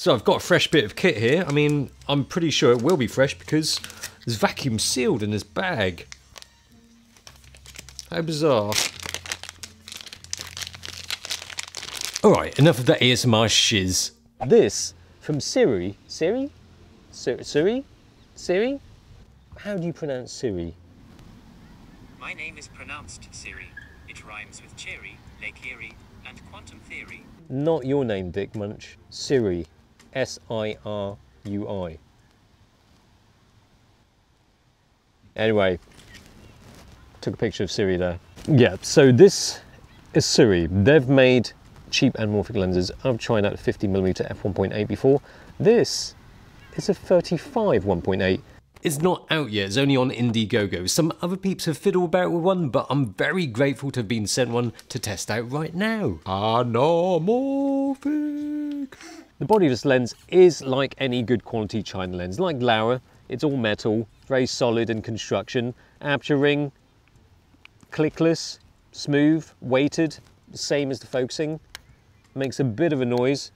So I've got a fresh bit of kit here. I mean, I'm pretty sure it will be fresh because it's vacuum sealed in this bag. How bizarre. Alright, enough of that ASMR shiz. This from Sirui. Siri? Siri? Siri? How do you pronounce Siri? My name is pronounced Siri. It rhymes with cherry, Lake Erie, and quantum theory. Not your name, Dick Munch. Sirui. S-I-R-U-I. Anyway, took a picture of Siri there. Yeah, so this is Sirui. They've made cheap anamorphic lenses. I've tried out a 50mm f1.8 before. This is a 35 1.8. It's not out yet, it's only on Indiegogo. Some other peeps have fiddled about with one, but I'm very grateful to have been sent one to test out right now. Anamorphic! The body of this lens is like any good quality China lens. Like Laowa, it's all metal, very solid in construction. Aperture ring, clickless, smooth, weighted, same as the focusing. Makes a bit of a noise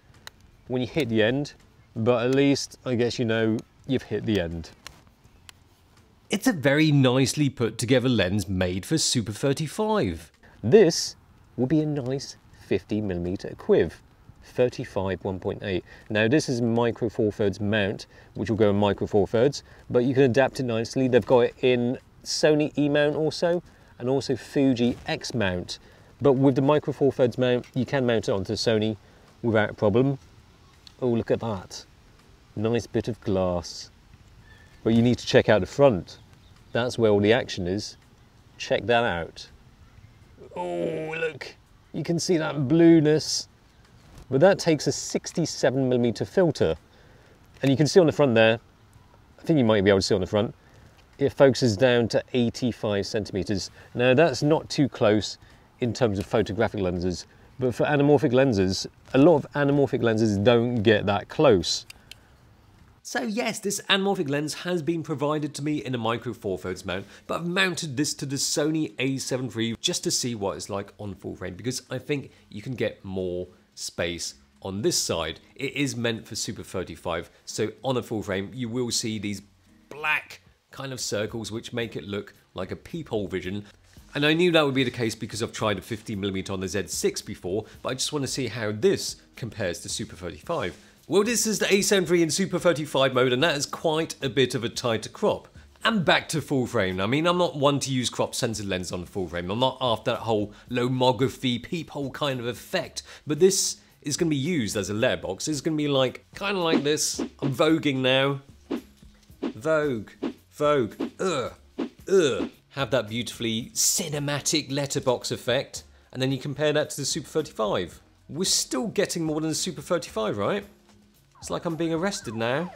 when you hit the end, but at least I guess you know you've hit the end. It's a very nicely put together lens made for Super 35. This will be a nice 50mm equiv, 35 1.8. Now this is a micro four thirds mount, which will go in micro four thirds, but you can adapt it nicely. They've got it in Sony E mount also, and also Fuji X mount. But with the micro four thirds mount, you can mount it onto the Sony without a problem. Oh, look at that. Nice bit of glass. But you need to check out the front. That's where all the action is. Check that out. Oh, look. You can see that blueness. But that takes a 67mm filter. And you can see on the front there, I think you might be able to see on the front, it focuses down to 85 centimeters. Now that's not too close in terms of photographic lenses, but for anamorphic lenses, a lot of anamorphic lenses don't get that close. So yes, this anamorphic lens has been provided to me in a micro four thirds mount, but I've mounted this to the Sony A7 III just to see what it's like on full frame, because I think you can get more space on this side. It is meant for Super 35, so on a full frame you will see these black kind of circles which make it look like a peephole vision. And I knew that would be the case because I've tried a 50mm on the Z6 before, but I just want to see how this compares to Super 35. Well, this is the A7 III in Super 35 mode, and that is quite a bit of a tighter crop. And back to full frame. I mean, I'm not one to use crop sensor lens on the full frame. I'm not after that whole lomography peephole kind of effect, but this is going to be used as a letterbox. It's going to be like, kind of like this. I'm voguing now. Vogue. Vogue. Have that beautifully cinematic letterbox effect, and then you compare that to the Super 35. We're still getting more than the Super 35, right? It's like I'm being arrested now.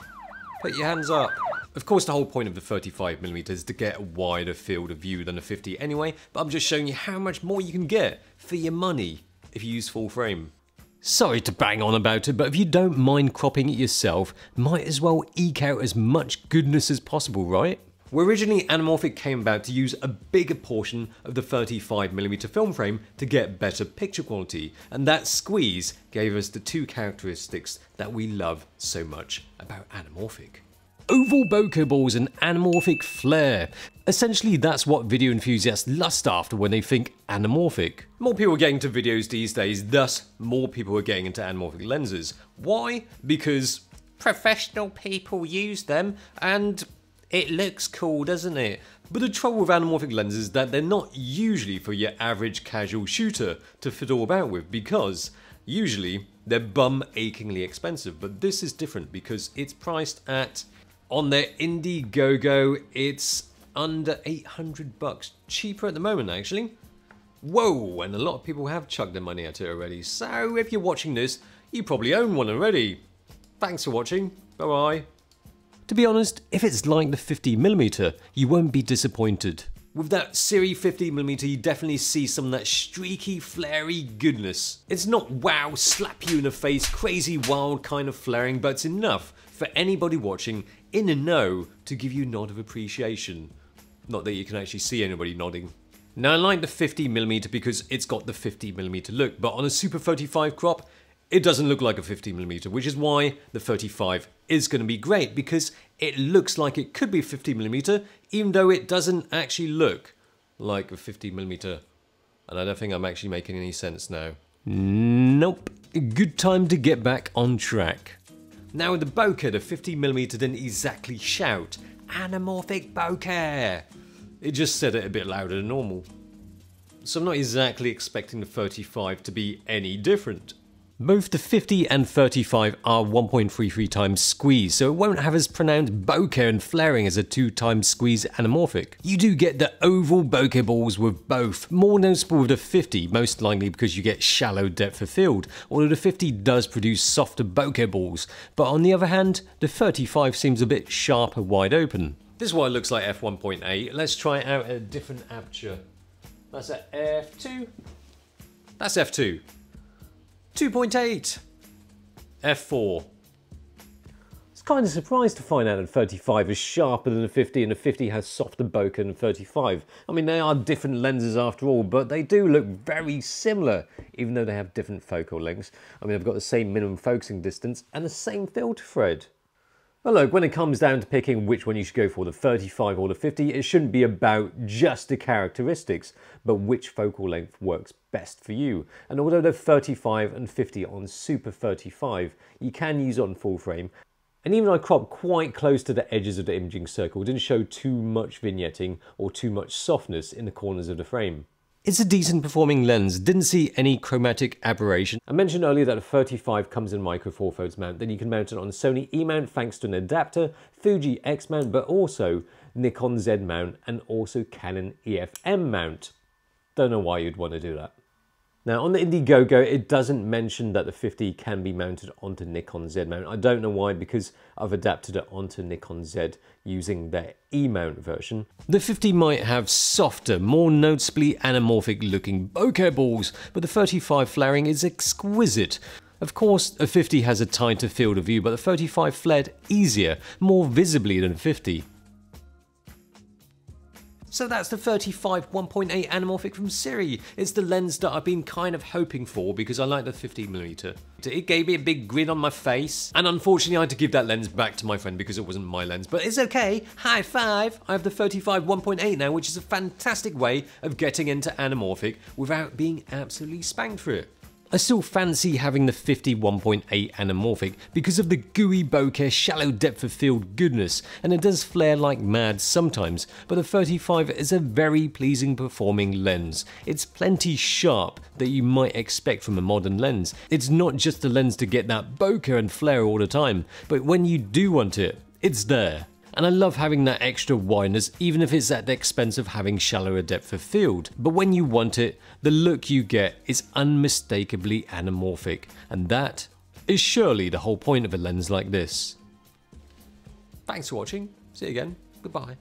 Put your hands up. Of course, the whole point of the 35mm is to get a wider field of view than a 50 anyway, but I'm just showing you how much more you can get for your money if you use full frame. Sorry to bang on about it, but if you don't mind cropping it yourself, might as well eke out as much goodness as possible, right? Well, originally Anamorphic came about to use a bigger portion of the 35mm film frame to get better picture quality, and that squeeze gave us the two characteristics that we love so much about Anamorphic. Oval bokeh balls and anamorphic flare. Essentially, that's what video enthusiasts lust after when they think anamorphic. More people are getting into videos these days, thus more people are getting into anamorphic lenses. Why? Because professional people use them and it looks cool, doesn't it? But the trouble with anamorphic lenses is that they're not usually for your average casual shooter to fiddle about with, because usually they're bum achingly expensive. But this is different because it's priced at, on their Indiegogo, it's under 800 bucks. Cheaper at the moment, actually. Whoa, and a lot of people have chucked their money at it already. So if you're watching this, you probably own one already. Thanks for watching. Bye-bye. To be honest, if it's like the 50mm, you won't be disappointed. With that Sirui 50mm, you definitely see some of that streaky, flary goodness. It's not wow, slap you in the face, crazy wild kind of flaring, but it's enough for anybody watching in the know to give you a nod of appreciation. Not that you can actually see anybody nodding. Now I like the 50mm because it's got the 50mm look, but on a Super 35 crop, it doesn't look like a 50mm, which is why the 35 is going to be great, because it looks like it could be a 50mm, even though it doesn't actually look like a 50mm. And I don't think I'm actually making any sense now. Nope. Good time to get back on track. Now with the bokeh, the 50mm didn't exactly shout, "Anamorphic bokeh!" It just said it a bit louder than normal. So I'm not exactly expecting the 35 to be any different. Both the 50 and 35 are 1.33 times squeeze, so it won't have as pronounced bokeh and flaring as a 2 times squeeze anamorphic. You do get the oval bokeh balls with both, more noticeable with the 50, most likely because you get shallow depth of field, although the 50 does produce softer bokeh balls, but on the other hand, the 35 seems a bit sharper wide open. This is what it looks like f1.8, let's try it out at a different aperture. That's at f2, that's f2. 2.8, f4. I was kind of surprised to find out that 35 is sharper than the 50 and the 50 has softer bokeh than 35. I mean, they are different lenses after all, but they do look very similar, even though they have different focal lengths. I mean, they've got the same minimum focusing distance and the same filter thread. But look, when it comes down to picking which one you should go for, the 35 or the 50, it shouldn't be about just the characteristics, but which focal length works best for you. And although the 35 and 50 on Super 35, you can use it on full frame. And even though I cropped quite close to the edges of the imaging circle, it didn't show too much vignetting or too much softness in the corners of the frame. It's a decent performing lens, didn't see any chromatic aberration. I mentioned earlier that a 35 comes in micro four folds mount, then you can mount it on Sony E mount thanks to an adapter, Fuji X mount, but also Nikon Z mount and also Canon EF-M mount. Don't know why you'd want to do that. Now on the Indiegogo, it doesn't mention that the 50 can be mounted onto Nikon Z mount. I don't know why, because I've adapted it onto Nikon Z using their E-mount version. The 50 might have softer, more noticeably anamorphic looking bokeh balls, but the 35 flaring is exquisite. Of course, a 50 has a tighter field of view, but the 35 flared easier, more visibly than 50. So that's the 35 1.8 anamorphic from Sirui. It's the lens that I've been kind of hoping for because I like the 50mm. It gave me a big grin on my face, and unfortunately I had to give that lens back to my friend because it wasn't my lens, but it's okay, high five! I have the 35 1.8 now, which is a fantastic way of getting into anamorphic without being absolutely spanked for it. I still fancy having the 50 1.8 anamorphic because of the gooey bokeh shallow depth of field goodness, and it does flare like mad sometimes, but the 35 is a very pleasing performing lens. It's plenty sharp that you might expect from a modern lens. It's not just a lens to get that bokeh and flare all the time, but when you do want it, it's there. And I love having that extra wideness, even if it's at the expense of having shallower depth of field. But when you want it, the look you get is unmistakably anamorphic, and that is surely the whole point of a lens like this. Thanks for watching, see you again, goodbye.